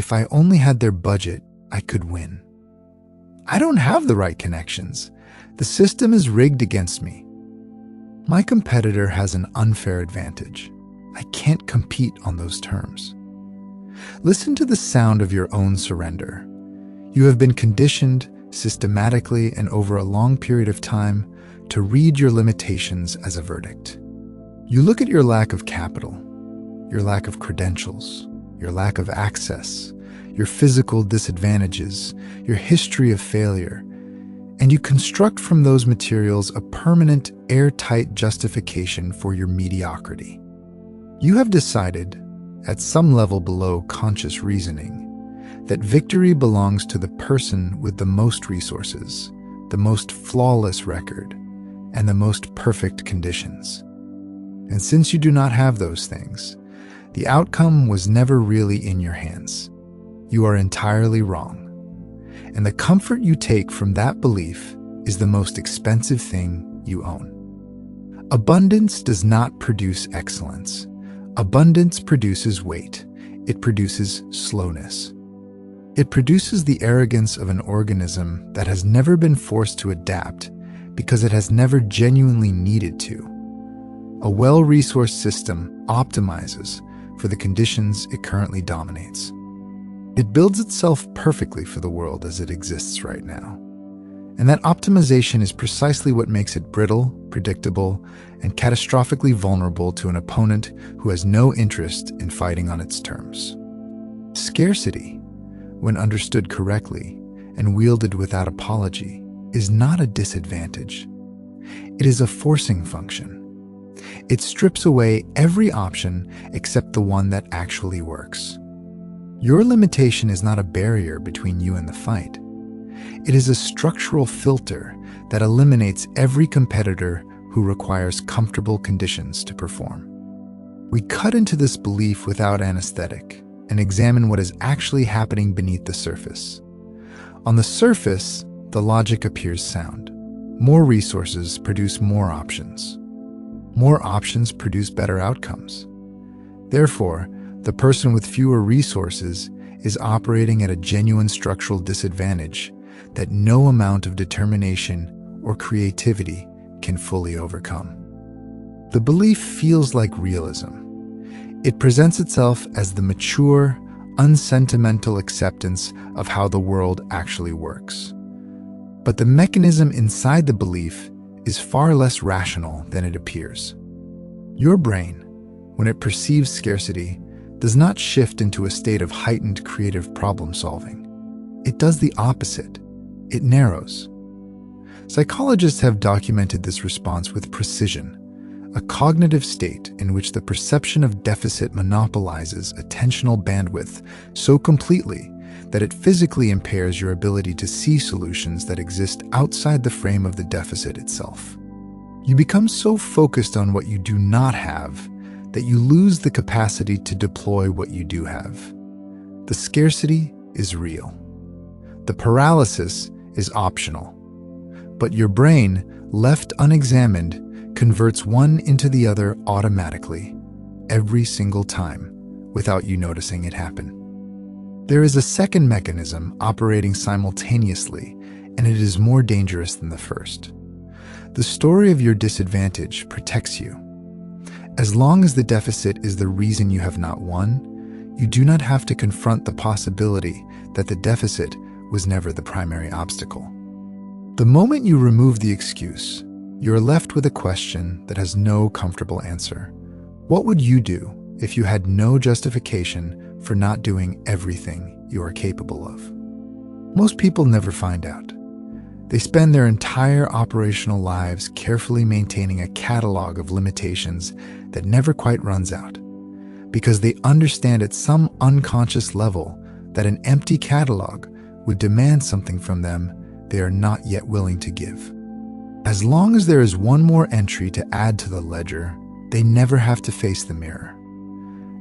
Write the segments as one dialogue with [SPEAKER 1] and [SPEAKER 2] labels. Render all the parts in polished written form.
[SPEAKER 1] if I only had their budget, I could win. I don't have the right connections. The system is rigged against me. My competitor has an unfair advantage. I can't compete on those terms. Listen to the sound of your own surrender. You have been conditioned systematically and over a long period of time to read your limitations as a verdict. You look at your lack of capital, your lack of credentials, your lack of access, your physical disadvantages, your history of failure, and you construct from those materials a permanent, airtight justification for your mediocrity. You have decided, at some level below conscious reasoning, that victory belongs to the person with the most resources, the most flawless record, and the most perfect conditions. And since you do not have those things, the outcome was never really in your hands. You are entirely wrong. And the comfort you take from that belief is the most expensive thing you own. Abundance does not produce excellence. Abundance produces weight. It produces slowness. It produces the arrogance of an organism that has never been forced to adapt because it has never genuinely needed to. A well-resourced system optimizes for the conditions it currently dominates. It builds itself perfectly for the world as it exists right now. And that optimization is precisely what makes it brittle, predictable, and catastrophically vulnerable to an opponent who has no interest in fighting on its terms. Scarcity, when understood correctly and wielded without apology, is not a disadvantage. It is a forcing function. It strips away every option except the one that actually works. Your limitation is not a barrier between you and the fight. It is a structural filter that eliminates every competitor who requires comfortable conditions to perform. We cut into this belief without anesthetic and examine what is actually happening beneath the surface. On the surface, the logic appears sound. More resources produce more options. More options produce better outcomes. Therefore, the person with fewer resources is operating at a genuine structural disadvantage that no amount of determination or creativity can fully overcome. The belief feels like realism. It presents itself as the mature, unsentimental acceptance of how the world actually works. But the mechanism inside the belief is far less rational than it appears. Your brain, when it perceives scarcity, does not shift into a state of heightened creative problem solving. It does the opposite. It narrows. Psychologists have documented this response with precision, a cognitive state in which the perception of deficit monopolizes attentional bandwidth so completely that it physically impairs your ability to see solutions that exist outside the frame of the deficit itself. You become so focused on what you do not have that you lose the capacity to deploy what you do have. The scarcity is real. The paralysis is optional. But your brain, left unexamined, converts one into the other automatically, every single time, without you noticing it happen. There is a second mechanism operating simultaneously, and it is more dangerous than the first. The story of your disadvantage protects you. As long as the deficit is the reason you have not won, you do not have to confront the possibility that the deficit was never the primary obstacle. The moment you remove the excuse, you are left with a question that has no comfortable answer. What would you do if you had no justification for not doing everything you are capable of? Most people never find out. They spend their entire operational lives carefully maintaining a catalog of limitations that never quite runs out, because they understand at some unconscious level that an empty catalog would demand something from them they are not yet willing to give. As long as there is one more entry to add to the ledger, they never have to face the mirror.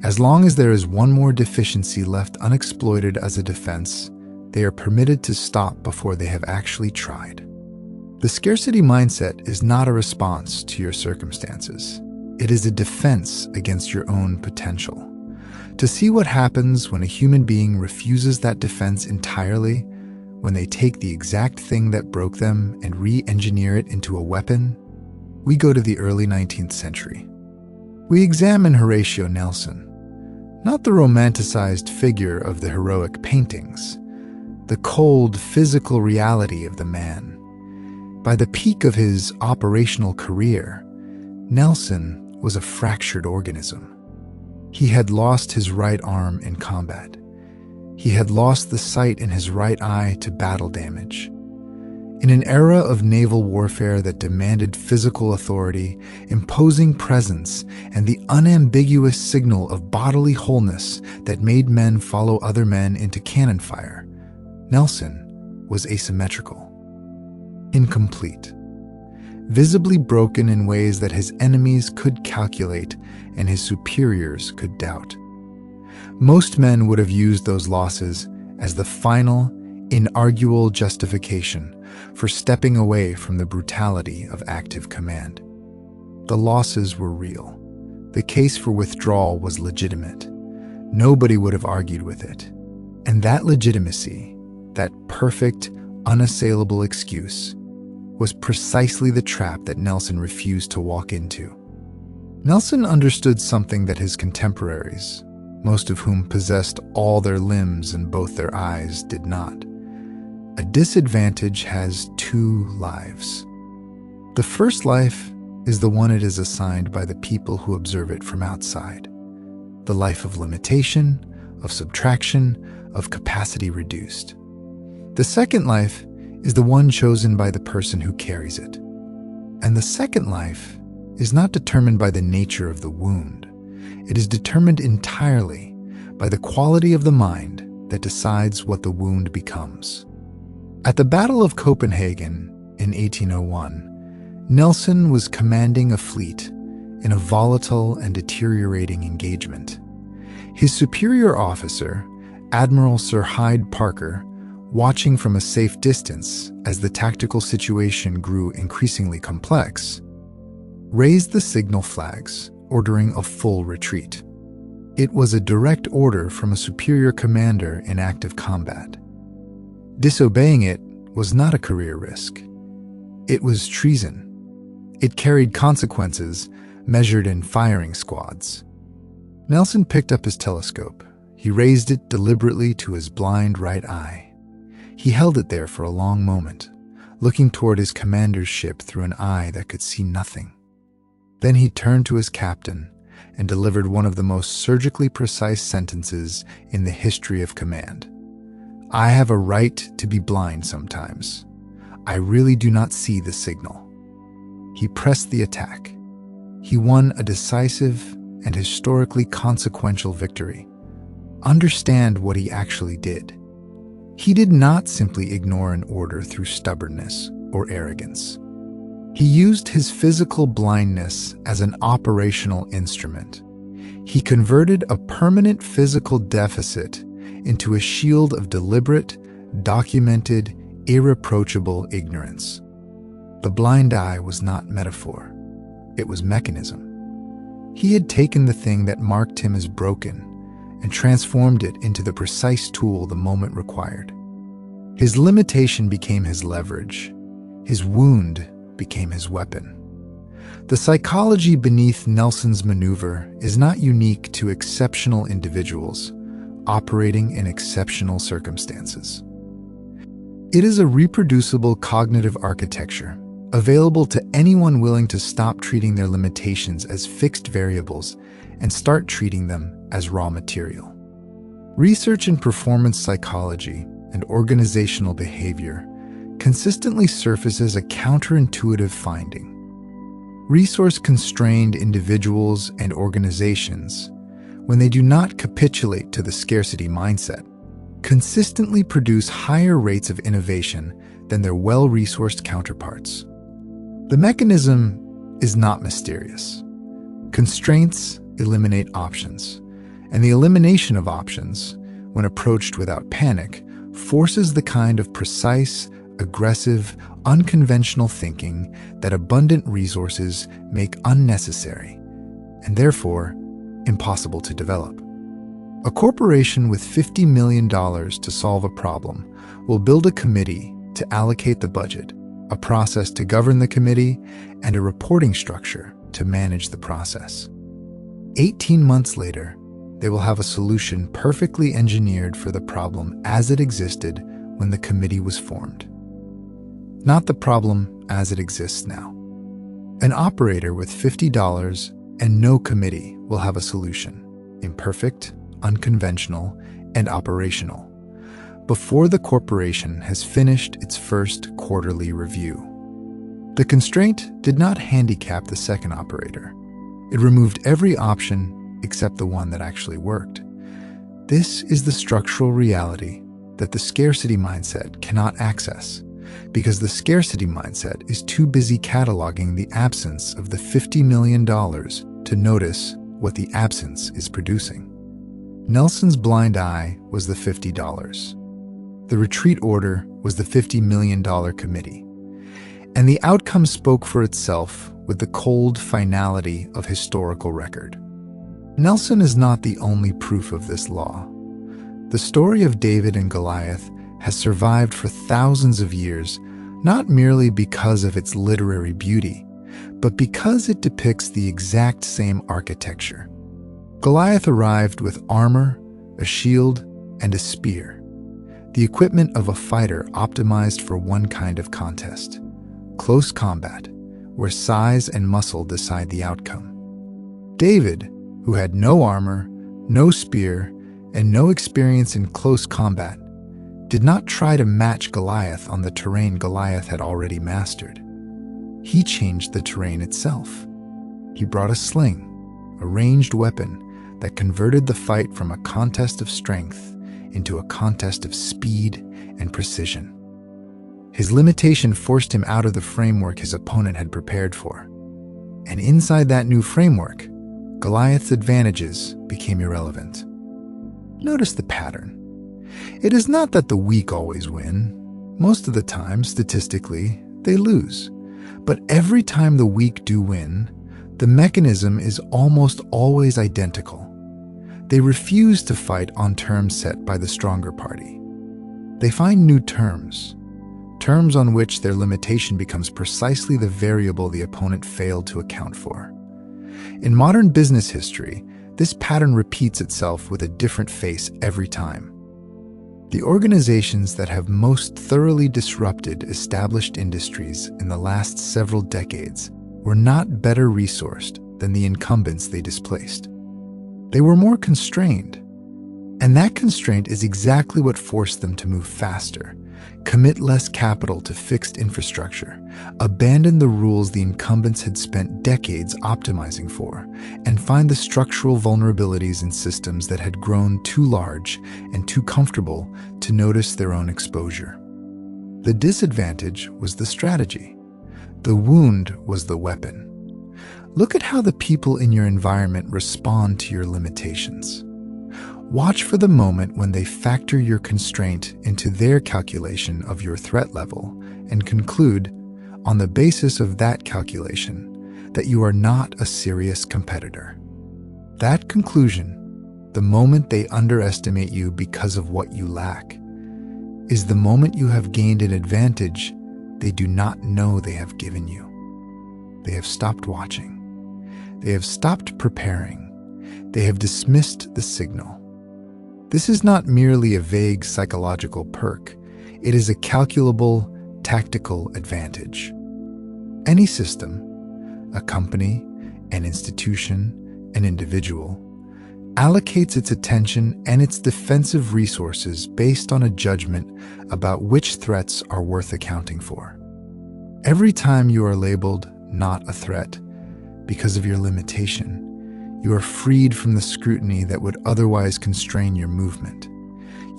[SPEAKER 1] As long as there is one more deficiency left unexploited as a defense, they are permitted to stop before they have actually tried. The scarcity mindset is not a response to your circumstances. It is a defense against your own potential. To see what happens when a human being refuses that defense entirely, when they take the exact thing that broke them and re-engineer it into a weapon, we go to the early 19th century. We examine Horatio Nelson, not the romanticized figure of the heroic paintings, the cold physical reality of the man. By the peak of his operational career, Nelson was a fractured organism. He had lost his right arm in combat. He had lost the sight in his right eye to battle damage. In an era of naval warfare that demanded physical authority, imposing presence, and the unambiguous signal of bodily wholeness that made men follow other men into cannon fire, Nelson was asymmetrical, incomplete, visibly broken in ways that his enemies could calculate and his superiors could doubt. Most men would have used those losses as the final, inarguable justification for stepping away from the brutality of active command. The losses were real. The case for withdrawal was legitimate. Nobody would have argued with it. And that legitimacy, that perfect, unassailable excuse, was precisely the trap that Nelson refused to walk into. Nelson understood something that his contemporaries, most of whom possessed all their limbs and both their eyes, did not. A disadvantage has two lives. The first life is the one it is assigned by the people who observe it from outside. The life of limitation, of subtraction, of capacity reduced. The second life is the one chosen by the person who carries it. And the second life is not determined by the nature of the wound. It is determined entirely by the quality of the mind that decides what the wound becomes. At the Battle of Copenhagen in 1801, Nelson was commanding a fleet in a volatile and deteriorating engagement. His superior officer, Admiral Sir Hyde Parker, watching from a safe distance as the tactical situation grew increasingly complex, raised the signal flags, ordering a full retreat. It was a direct order from a superior commander in active combat. Disobeying it was not a career risk. It was treason. It carried consequences measured in firing squads. Nelson picked up his telescope. He raised it deliberately to his blind right eye. He held it there for a long moment, looking toward his commander's ship through an eye that could see nothing. Then he turned to his captain and delivered one of the most surgically precise sentences in the history of command. "I have a right to be blind sometimes. I really do not see the signal." He pressed the attack. He won a decisive and historically consequential victory. Understand what he actually did. He did not simply ignore an order through stubbornness or arrogance. He used his physical blindness as an operational instrument. He converted a permanent physical deficit into a shield of deliberate, documented, irreproachable ignorance. The blind eye was not metaphor. It was mechanism. He had taken the thing that marked him as broken and transformed it into the precise tool the moment required. His limitation became his leverage. His wound became his weapon. The psychology beneath Nelson's maneuver is not unique to exceptional individuals operating in exceptional circumstances. It is a reproducible cognitive architecture available to anyone willing to stop treating their limitations as fixed variables and start treating them as raw material. Research in performance psychology and organizational behavior consistently surfaces a counterintuitive finding. Resource-constrained individuals and organizations, when they do not capitulate to the scarcity mindset, consistently produce higher rates of innovation than their well-resourced counterparts. The mechanism is not mysterious. Constraints eliminate options, and the elimination of options, when approached without panic, forces the kind of precise, aggressive, unconventional thinking that abundant resources make unnecessary and therefore impossible to develop. A corporation with $50 million to solve a problem will build a committee to allocate the budget, a process to govern the committee, and a reporting structure to manage the process. 18 months later, they will have a solution perfectly engineered for the problem as it existed when the committee was formed. Not the problem as it exists now. An operator with $50 and no committee will have a solution, imperfect, unconventional, and operational, before the corporation has finished its first quarterly review. The constraint did not handicap the second operator. It removed every option except the one that actually worked. This is the structural reality that the scarcity mindset cannot access, because the scarcity mindset is too busy cataloging the absence of the $50 million to notice what the absence is producing. Nelson's blind eye was the $50. The retreat order was the $50 million committee. And the outcome spoke for itself with the cold finality of historical record. Nelson is not the only proof of this law. The story of David and Goliath has survived for thousands of years, not merely because of its literary beauty, but because it depicts the exact same architecture. Goliath arrived with armor, a shield, and a spear, the equipment of a fighter optimized for one kind of contest: close combat, where size and muscle decide the outcome. David, who had no armor, no spear, and no experience in close combat, did not try to match Goliath on the terrain Goliath had already mastered. He changed the terrain itself. He brought a sling, a ranged weapon that converted the fight from a contest of strength into a contest of speed and precision. His limitation forced him out of the framework his opponent had prepared for. And inside that new framework, Goliath's advantages became irrelevant. Notice the pattern. It is not that the weak always win. Most of the time, statistically, they lose. But every time the weak do win, the mechanism is almost always identical. They refuse to fight on terms set by the stronger party. They find new terms on which their limitation becomes precisely the variable the opponent failed to account for. In modern business history, this pattern repeats itself with a different face every time. The organizations that have most thoroughly disrupted established industries in the last several decades were not better resourced than the incumbents they displaced. They were more constrained, and that constraint is exactly what forced them to move faster, commit less capital to fixed infrastructure, abandon the rules the incumbents had spent decades optimizing for, and find the structural vulnerabilities in systems that had grown too large and too comfortable to notice their own exposure. The disadvantage was the strategy. The wound was the weapon. Look at how the people in your environment respond to your limitations. Watch for the moment when they factor your constraint into their calculation of your threat level and conclude, on the basis of that calculation, that you are not a serious competitor. That conclusion, the moment they underestimate you because of what you lack, is the moment you have gained an advantage they do not know they have given you. They have stopped watching. They have stopped preparing. They have dismissed the signal. This is not merely a vague psychological perk. It is a calculable, tactical advantage. Any system, a company, an institution, an individual, allocates its attention and its defensive resources based on a judgment about which threats are worth accounting for. Every time you are labeled not a threat because of your limitation, you are freed from the scrutiny that would otherwise constrain your movement.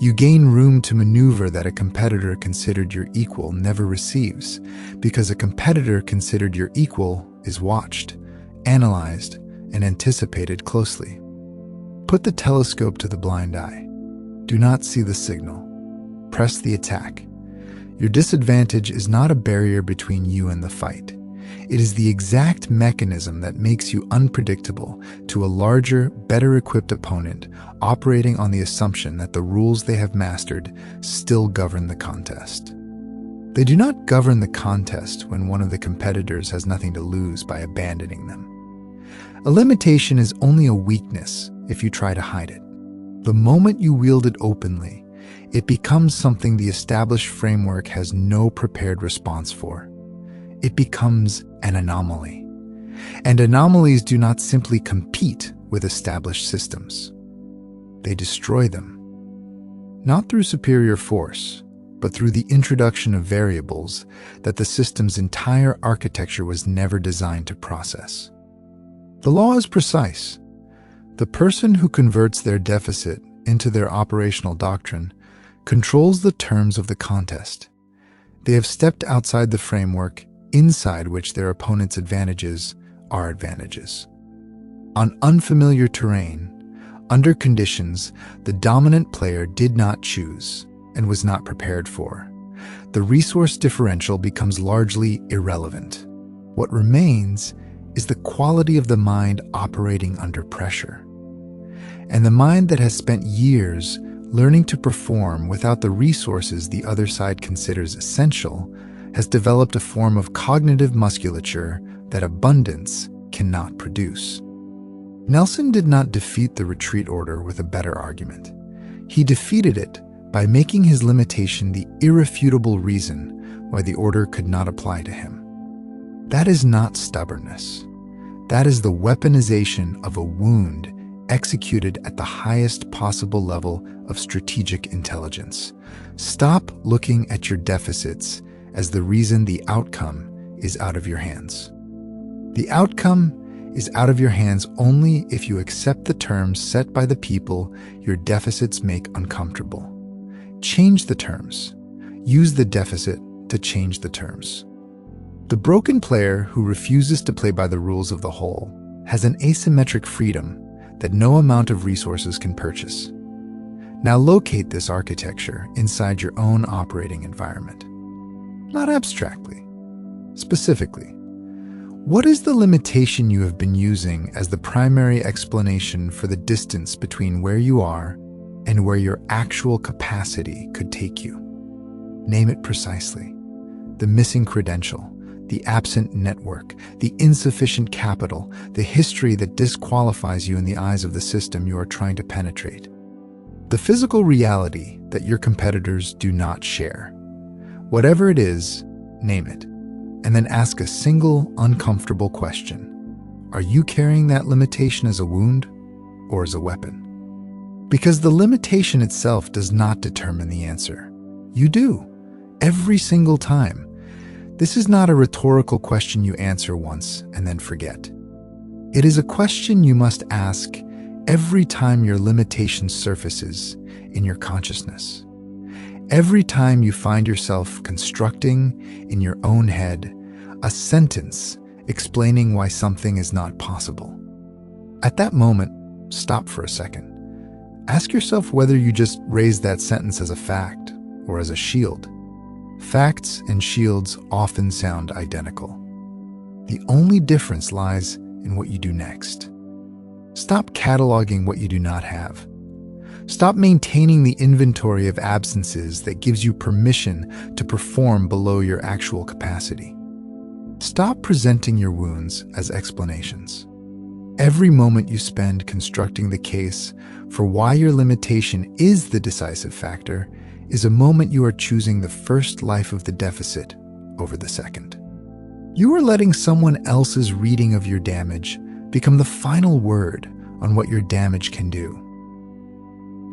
[SPEAKER 1] You gain room to maneuver that a competitor considered your equal never receives, because a competitor considered your equal is watched, analyzed, and anticipated closely. Put the telescope to the blind eye. Do not see the signal. Press the attack. Your disadvantage is not a barrier between you and the fight. It is the exact mechanism that makes you unpredictable to a larger, better-equipped opponent operating on the assumption that the rules they have mastered still govern the contest. They do not govern the contest when one of the competitors has nothing to lose by abandoning them. A limitation is only a weakness if you try to hide it. The moment you wield it openly, it becomes something the established framework has no prepared response for. It becomes an anomaly. And anomalies do not simply compete with established systems. They destroy them. Not through superior force, but through the introduction of variables that the system's entire architecture was never designed to process. The law is precise. The person who converts their deficit into their operational doctrine controls the terms of the contest. They have stepped outside the framework inside which their opponent's advantages are advantages. On unfamiliar terrain, under conditions the dominant player did not choose and was not prepared for, the resource differential becomes largely irrelevant. What remains is the quality of the mind operating under pressure. And the mind that has spent years learning to perform without the resources the other side considers essential has developed a form of cognitive musculature that abundance cannot produce. Nelson did not defeat the retreat order with a better argument. He defeated it by making his limitation the irrefutable reason why the order could not apply to him. That is not stubbornness. That is the weaponization of a wound executed at the highest possible level of strategic intelligence. Stop looking at your deficits as the reason the outcome is out of your hands. The outcome is out of your hands only if you accept the terms set by the people your deficits make uncomfortable. Change the terms. Use the deficit to change the terms. The broken player who refuses to play by the rules of the whole has an asymmetric freedom that no amount of resources can purchase. Now locate this architecture inside your own operating environment. Not abstractly, specifically. What is the limitation you have been using as the primary explanation for the distance between where you are and where your actual capacity could take you? Name it precisely. The missing credential, the absent network, the insufficient capital, the history that disqualifies you in the eyes of the system you are trying to penetrate. The physical reality that your competitors do not share. Whatever it is, name it, and then ask a single uncomfortable question. Are you carrying that limitation as a wound or as a weapon? Because the limitation itself does not determine the answer. You do, every single time. This is not a rhetorical question you answer once and then forget. It is a question you must ask every time your limitation surfaces in your consciousness. Every time you find yourself constructing in your own head a sentence explaining why something is not possible. At that moment, stop for a second. Ask yourself whether you just raised that sentence as a fact or as a shield. Facts and shields often sound identical. The only difference lies in what you do next. Stop cataloging what you do not have. Stop maintaining the inventory of absences that gives you permission to perform below your actual capacity. Stop presenting your wounds as explanations. Every moment you spend constructing the case for why your limitation is the decisive factor is a moment you are choosing the first life of the deficit over the second. You are letting someone else's reading of your damage become the final word on what your damage can do.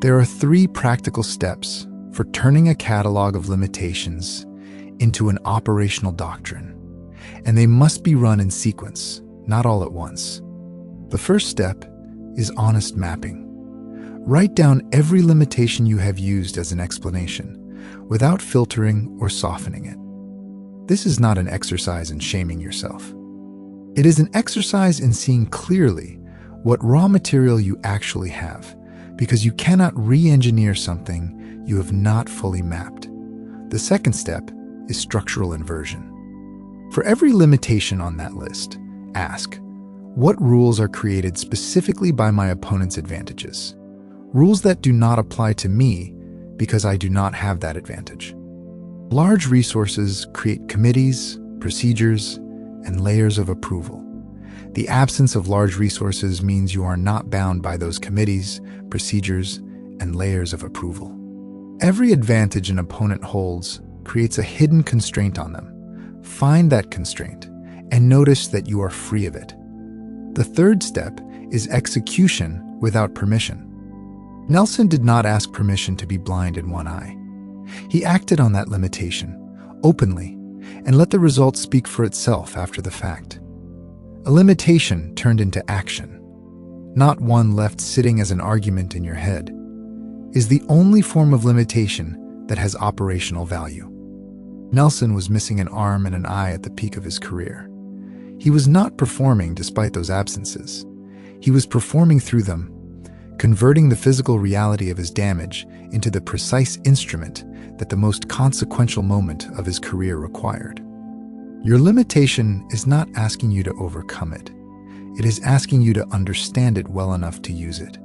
[SPEAKER 1] There are 3 practical steps for turning a catalog of limitations into an operational doctrine, and they must be run in sequence, not all at once. The first step is honest mapping. Write down every limitation you have used as an explanation, without filtering or softening it. This is not an exercise in shaming yourself. It is an exercise in seeing clearly what raw material you actually have, because you cannot re-engineer something you have not fully mapped. The second step is structural inversion. For every limitation on that list, ask, what rules are created specifically by my opponent's advantages? Rules that do not apply to me because I do not have that advantage. Large resources create committees, procedures, and layers of approval. The absence of large resources means you are not bound by those committees, procedures, and layers of approval. Every advantage an opponent holds creates a hidden constraint on them. Find that constraint and notice that you are free of it. The third step is execution without permission. Nelson did not ask permission to be blind in one eye. He acted on that limitation, openly, and let the result speak for itself after the fact. A limitation turned into action, not one left sitting as an argument in your head, is the only form of limitation that has operational value. Nelson was missing an arm and an eye at the peak of his career. He was not performing despite those absences. He was performing through them, converting the physical reality of his damage into the precise instrument that the most consequential moment of his career required. Your limitation is not asking you to overcome it. It is asking you to understand it well enough to use it.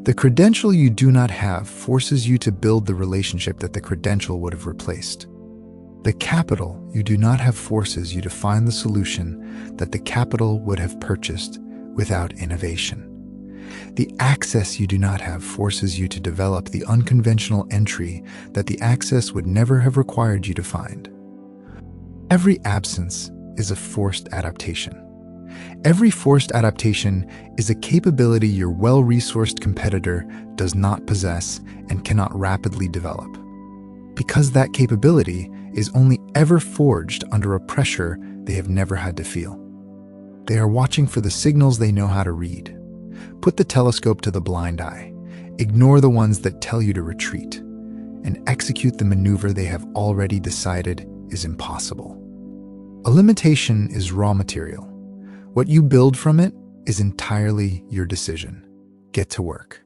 [SPEAKER 1] The credential you do not have forces you to build the relationship that the credential would have replaced. The capital you do not have forces you to find the solution that the capital would have purchased without innovation. The access you do not have forces you to develop the unconventional entry that the access would never have required you to find. Every absence is a forced adaptation. Every forced adaptation is a capability your well-resourced competitor does not possess and cannot rapidly develop. Because that capability is only ever forged under a pressure they have never had to feel. They are watching for the signals they know how to read. Put the telescope to the blind eye, ignore the ones that tell you to retreat, and execute the maneuver they have already decided is impossible. A limitation is raw material. What you build from it is entirely your decision. Get to work.